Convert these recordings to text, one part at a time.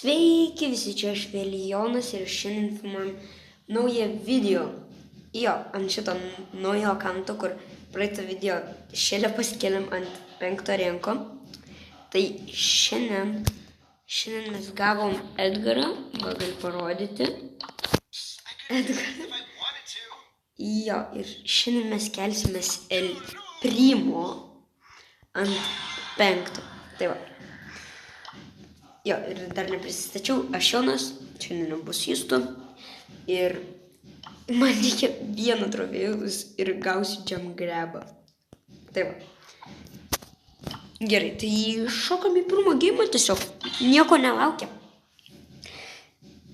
Sveiki visi, čia aš Velijonas ir šiandien filmuojam naują video. Jo, ant šito naujo kanto, kur praeitą video šėlę pasikėlėm ant 5 renko. Tai šiandien mes gavom Edgarą, gal galiu parodyti. Edgarą. Jo, ir šiandien mes kelsimės El Primo ant 5. Tai va. Jo, ir dar neprisistačiau, aš Jonas, šiandien bus Justo ir man reikia vieną trofėjus ir gausiu jam grebą. Tai va. Gerai, tai šokam į pirmą geimą, tiesiog nieko nelaukia.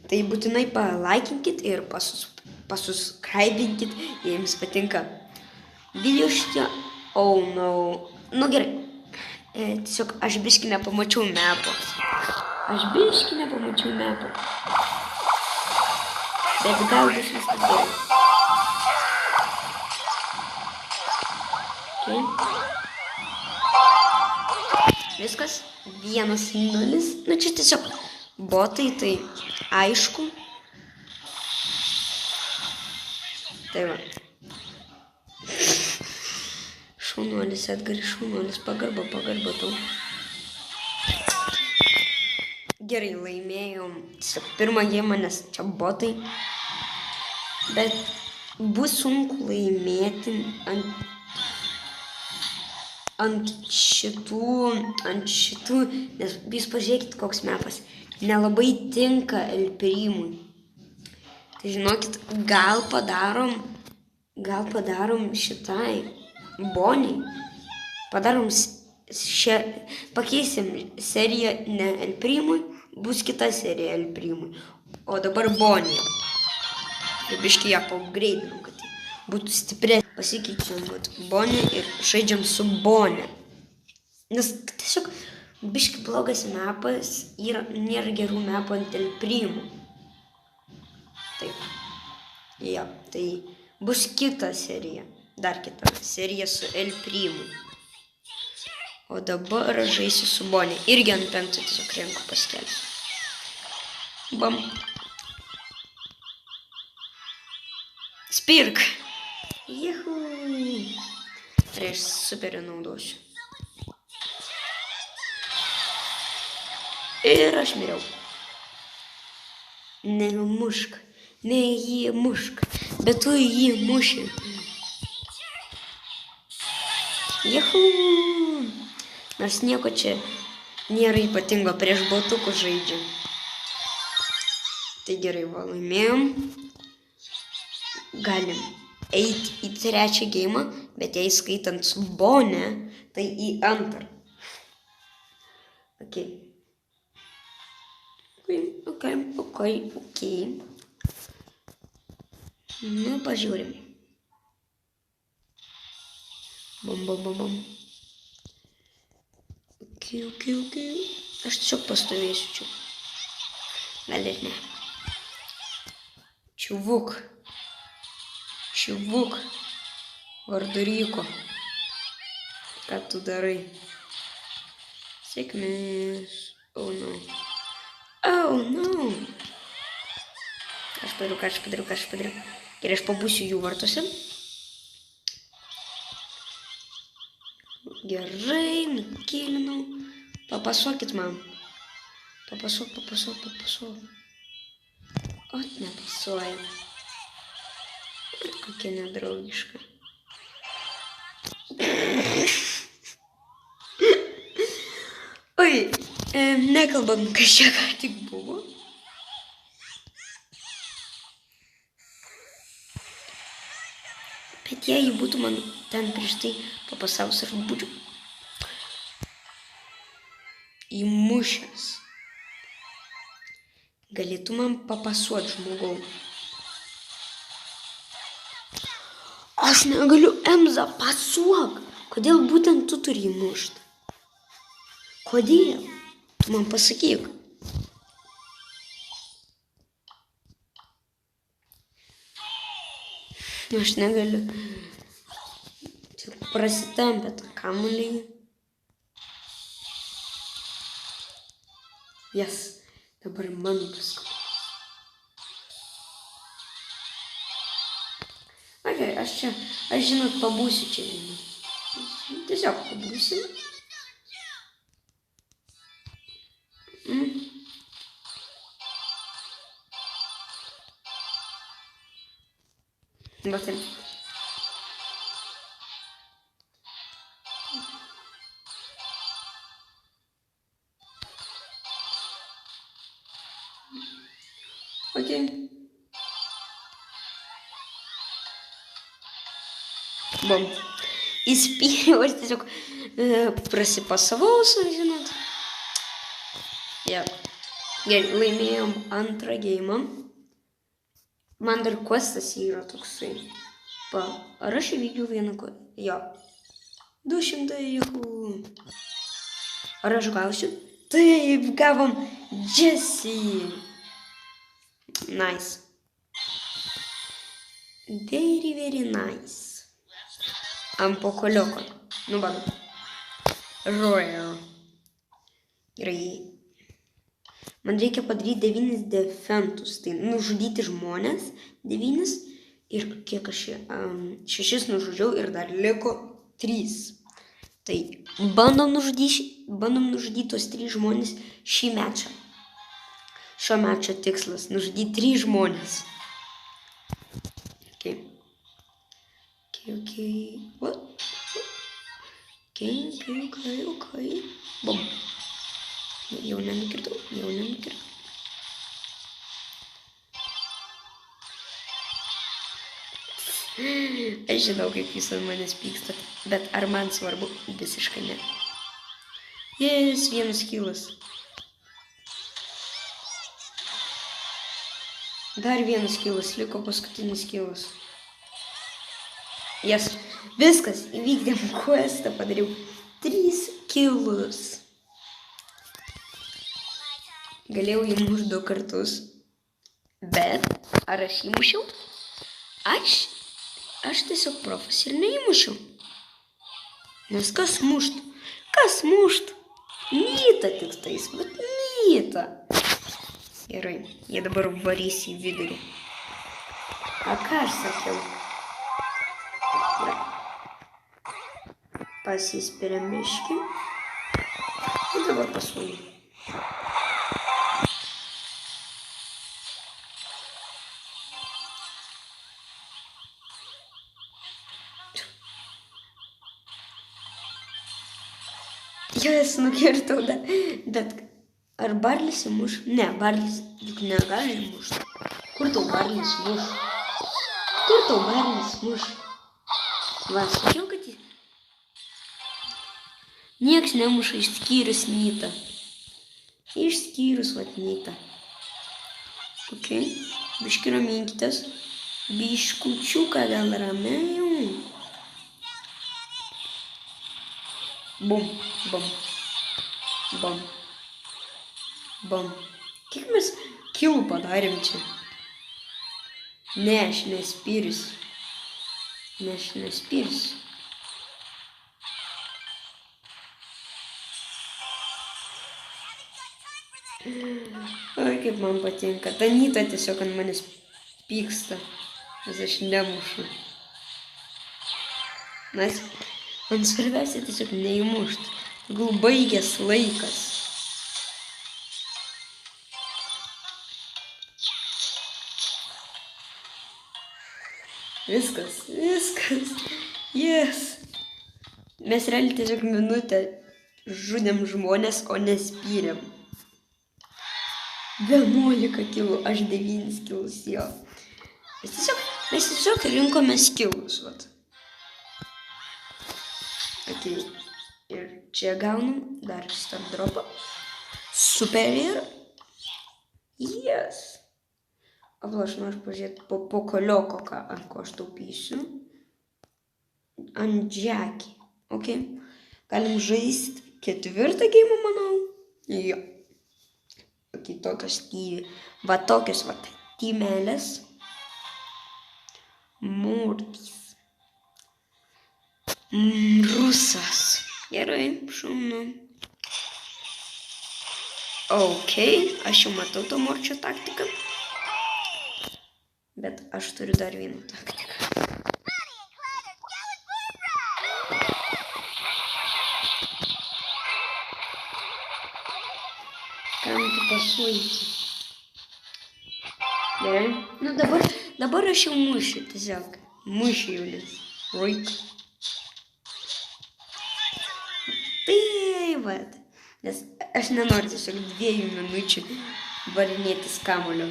Tai būtinai palaikinkit ir pasuscribinkit, jei jums patinka video šitie. Oh no. Nu gerai, tiesiog aš biškį nepamačiau mepo. Bet gal bus viskas gerai. Okay. Viskas 1-0. Nu čia tiesiog botai, tai aišku. Tai va. Šaunuolis, Edgaris, šaunuolis, pagarba tau. Gerai, laimėjom pirmą geimą, nes čia botai. Bet bus sunku laimėti ant šitų, nes jūs pažiūrėkit, koks mepas. Nelabai tinka El Primui. Tai žinokit, gal padarom šitai Boniai. Pakeisim seriją ne El Primui, bus kita serija El Primui. O dabar Bonija. Ir biškį ją paupgreidinam, kad būtų stipresnė. Pasikeičiam Boniją ir žaidžiam su Bonija. Nes tiesiog biškį blogas mepas, nėra gerų mepų ant El Primų. Taip. Ja, tai bus kita serija. Dar kita serija su El Primu. O dabar žaisiu su Bonija. Irgi ant 5 tiesiog renku paskelsiu. Bam. Spirk. Juhu. Ir aš super naudosiu. Ir aš miriau. Nemušk. Ne jį mušk. Bet tu jį muši. Juhu. Nors nieko čia nėra ypatingo, prieš botukų žaidžiam. Tai gerai, va, laimėjom. Galim eiti į 3 geimą, bet jei skaitant su Bonė, tai į 2. Ok. Nu, pažiūrim. Bam. Ok. Aš tiesiog pastovėsiu čia. Gal ir ne. Čiuvuk. Vardu Ryko. Ką tu darai? Sėkmės. Oh no. Ką aš padariau. Gerai, aš pabūsiu jų vartuose. Gerai, nukilinau. Papasuokit man. Papasuok. Ot, nepasuoja. Kokia nedraugiška. Oi, nekalbam, kas čia ką tik buvo. Bet jei būtų man ten prieš tai papasavus, aš būčiau įmušęs. Galėtų man papasuot žmogau. Aš negaliu, Emza, pasuok. Kodėl būtent tu turi įmušti? Kodėl? Tu man pasakyk. Aš negaliu. Tik prasitampė tą kamuolį. Yes. Dabar mano paskui. Okay, aš žinot, pabūsiu čia žinot. Tiesiog pabūsiu. Va taip. Okay. Bom. Įspėjau, aš tiesiog prasipasavau, žinot. Ja. Gerai, laimėjom antrą geimą. Man dar questas yra toksai. Ar aš įvykdžiau vieną questą? Jo. 200, juhu. Ar aš gausiu? Taip, gavom Jessie. Nice. Very, very nice. Ant pokolioko. Nu, badu. Royal. Gerai. Man reikia padaryti 9 defentus. Tai nužudyti žmonės 9. Ir kiek aš 6 nužudžiau ir dar liko 3. Tai bandom nužudyti tos 3 žmonės šį mečą. Šio mečo tikslas nužudyti 3 žmonės. Okay. What? Okay. Bom. Jau nenukirtau. Aš žinau, kaip jūs ant manęs pykstat, bet ar man svarbu? Visiškai ne. Yes, 1 kilas. Dar 1 kilas, liko paskutinis kilas. Yes, viskas, įvykdėm questą, padariau 3 kilus. Galėjau įmušti 2 kartus, bet ar aš įmušiau? Aš tiesiog profas ir neįmušiau. Nes kas muštų? Myta tik tais, bet myta. Gerai, jie dabar varys į vidurį. A ką aš sakiau? Pasispiriam biškį. Ir dabar pasuojam. Jas nukirtau, bet ar Barlis įmuš? Ne, Barlis juk negali mušti. Kur tau Barlis muš? Va, sakiau, kad jis... Nieks nemuša išskyrus Nytą. Išskyrus vat Nytą. Ok, biški raminkitės. Biškučiuką gal ramiau. Bum. Kiek mes kilų padarėm čia? Ne, aš nespirsiu. Oi, kaip man patinka. Ta Nyta tiesiog ant manęs pyksta, nes aš nemušu. Nes man svarbiausia tiesiog neįmušti. Gal baigęs laikas. Viskas. Yes. Mes realiai tiesiog minutę žudėm žmonės, o nespyrėm. 11 kilų, aš 9 kilus, jo. Mes tiesiog rinkomės kilus, vat. Ok, ir čia gaunam dar start dropą. Superior. Yes. Aš noriu pažiūrėti po pokolioko, ant ko aš taupysiu. Ant Jackie. Ok. Galim žaisti 4 geimą, manau. Jo. Ok, tokios tymelės. Murtys. Rusas. Gerai, šaunu. Ok, aš jau matau to Morčio taktiką. Bet aš turiu dar vieną taktiką. Kam tu pasuoji? Gerai. Nu dabar aš jau mušiu tiesiog. Mušiu jau nes. Roik. Tai vat. Nes aš nenoriu tiesiog 2 minučių varinėtis kamuolio.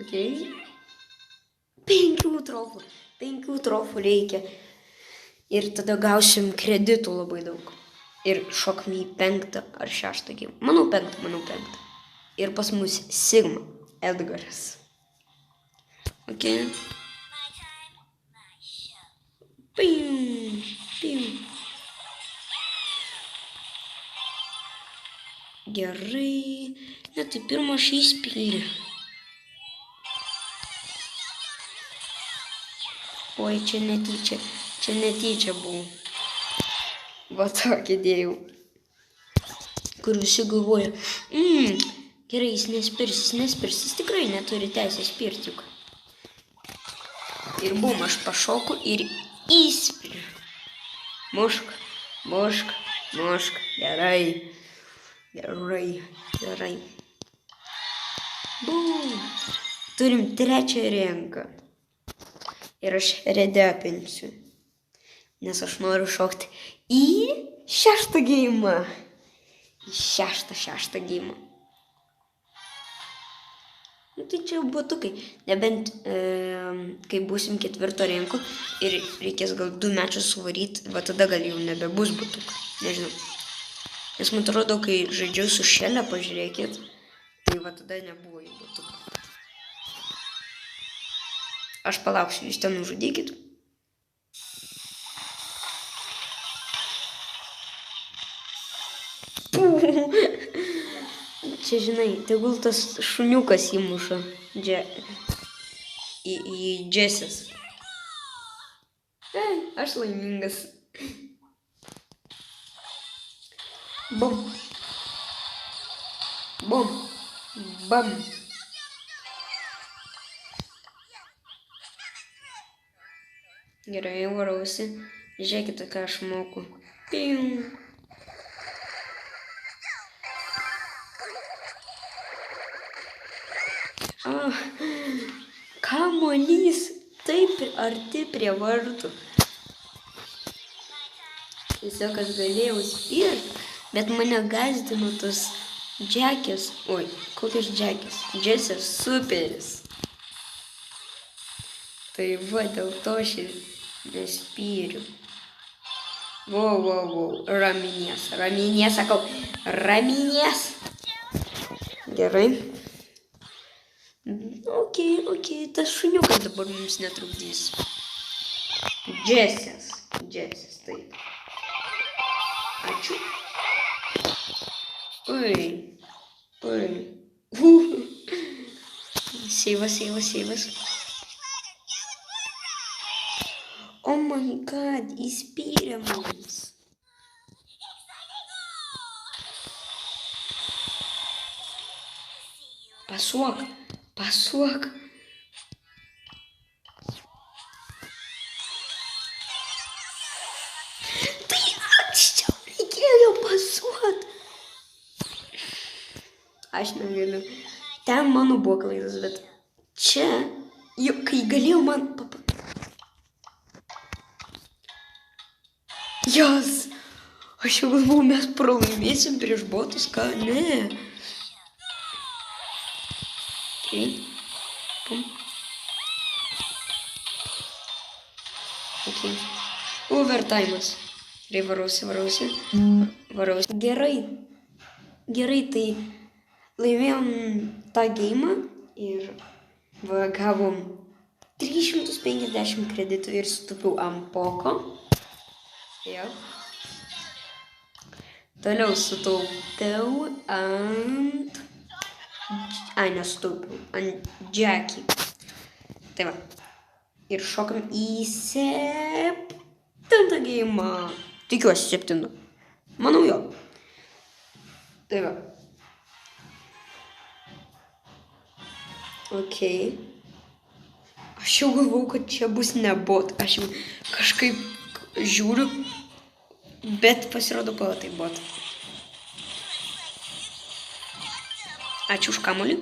Ok. 5 trofų. 5 trofų reikia. Ir tada gausim kreditų labai daug. Ir šokam į 5 ar 6 gimą. Manau 5. Ir pas mus Sigma Edgaras. Ok. Pim, pim. Gerai. Ne, tai pirmą aš įspyrė. Oi, čia netyčia buvo. Va tokį dėjau. Kur visi galvoja, gerai, jis nespirs, jis tikrai neturi teisės spirti juk. Ir bum, aš pašoku ir įspiriu. Mušk, gerai. Bum, turim 3 renką. Ir aš redepinsiu. Nes aš noriu šokti į 6 geimą. Į 6 geimą. Nu, tai čia botukai. Nebent, kai būsim 4 renko ir reikės gal 2 mečus suvaryti, va tada gal jau nebebus botukai. Nežinau. Nes man atrodo, kai žaidžiau su Šelė, pažiūrėkit, tai va tada nebuvo jau botukai. Aš palauksiu, jūs ten nužudykit. Čia, žinai, tegul tas šuniukas įmuša į Džesės. Aš laimingas. Bum. Bam. Gerai, varausi. Žiūrėkite, ką aš moku. Pium. Kamuolys taip arti prie vartų. Tiesiog aš galėjau spirti, bet mane gazdino tas Džekis. Oi, kokias Džekis? Džesės superis. Tai va, dėl to aš ir nespyriu. Wow. Raminės, sakau. Raminės. Gerai. Ok, tas šuniukas dabar mums netrukdys. Džesės, taip. Ačiū. Oi. Seivas. Oh my god, įspyrė mums. Pasuok. Tai anksčiau reikėjo pasuot. Aš negaliu. Ten mano buvo klaidas, bet čia, kai galėjau man Jos, aš jau galvau, mes pralaimėsim prieš botus, ką? Ne. Ok. Pum. Ok. Overtime'as. Varausi. Gerai, tai laimėjom tą geimą ir gavom 350 kreditų ir sutaupiau ant poko. Jau. Toliau sutaupiau ant... nesutaupiau. Ant Jackie. Tai va. Ir šokam į 7 geimą. Tikiuosi 7. Manau jo. Tai va. Okei. Aš jau galvau, kad čia bus ne bot. Aš jau kažkaip žiūriu, bet pasirodo pala tai bot. Ačiū už kamuolį.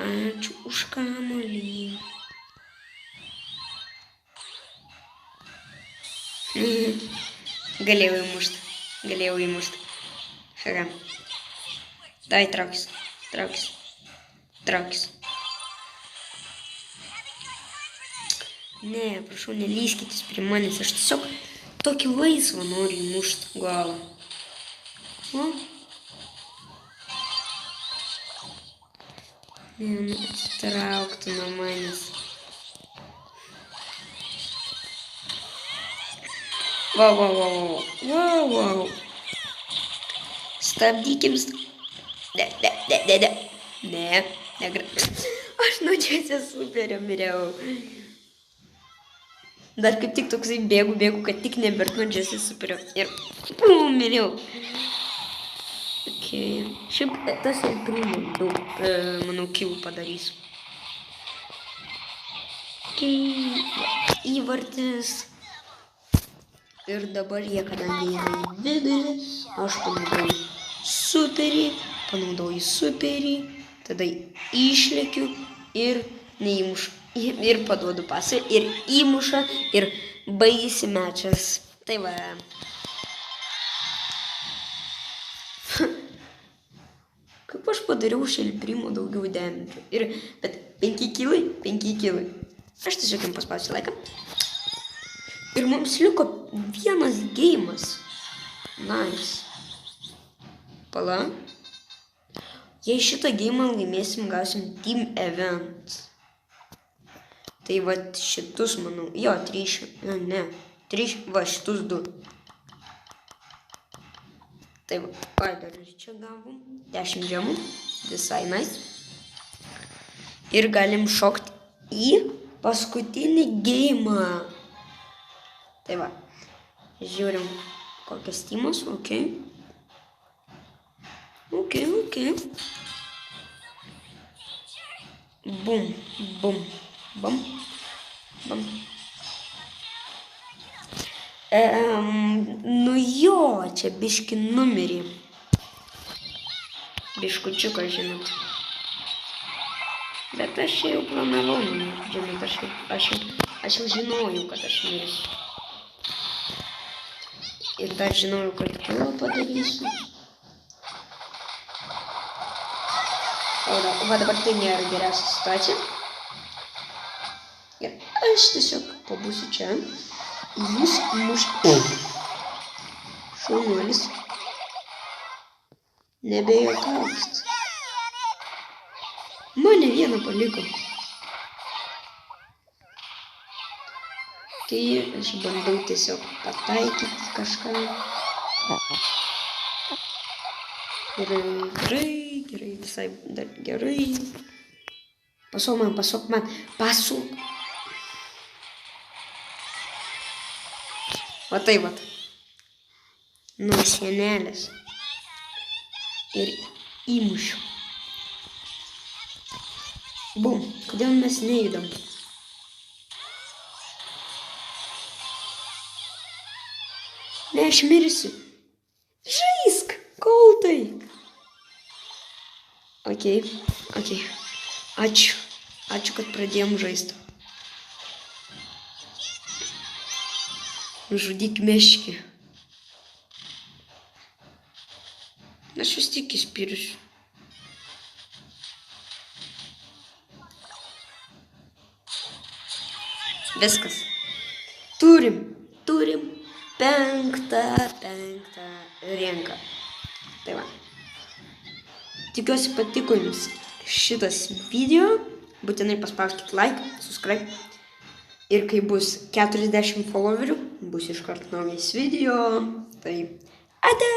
Ačiū už kamuolį. Galėjau įmušti. Haha. Dai, traukis. Ne, prašau, nelyskitės prie manęs. Aš tiesiog tokį laisvą noriu įmušti galą. Ne, atsitrauktų nuo manęs. Vau. Stabdykim. Ne. Aš nuo čia superio miriau. Dar kaip tik toksai bėgu, kad tik nebėrt nuo čia superio. Ir miriau. Okay. Šiaip tas El Primo daug, manau, kilų padarys. Įvartis. Ir dabar jie, kadangi eina į vidurį, aš panaudoju superį, tada išlekiu ir neįmušu. Ir paduodu pasą, ir įmuša, ir baigėsi mečas. Tai va. Kaip aš padariau iš El Primo daugiau damage. Bet 5 kilai. Aš tiesiog jums paspausiu laiką. Ir mums liko vienas geimas. Nice. Pala. Jei šitą geimą laimėsim, gausim team event. Tai va šitus, manau. Jo, 3. Ne. 3. Va šitus 2. Tai va. Dar čia gavom. 10 gemų. Visai nice. Ir galim šokti į paskutinį geimą. Tai va, žiūrim kokias teamas, okei. Bum. Nu jo, čia biški numerį. Biškučiuką, žinot. Bet aš čia jau planavau, žinot, aš jau žinojau, kad aš mirsiu. Ir dar žinojau, kad kilą padarysiu. Va dabar tai nėra geriausia situacija. Ir aš tiesiog pabūsiu čia. Jūs mušti. Šaunuolis. Nebejuokaukit. Mane vieną paliko. Tai aš bandau tiesiog pataikyti kažką. Gerai, visai dar gerai. Pasuk man. Va tai va. Nuo sienelės. Ir įmušiu. Bum, kodėl mes neįdam? Ne, aš mirsiu. Žaisk, koltai. Okei. Ačiū, kad pradėjom žaisti. Žudyk meškį. Aš vis tik įspirsiu. Viskas. Turim penktą rinką. Tai va. Tikiuosi patiko jums šitas video. Būtinai paspauskit like, subscribe. Ir kai bus 40 followerių, bus iškart naujas video. Tai ate!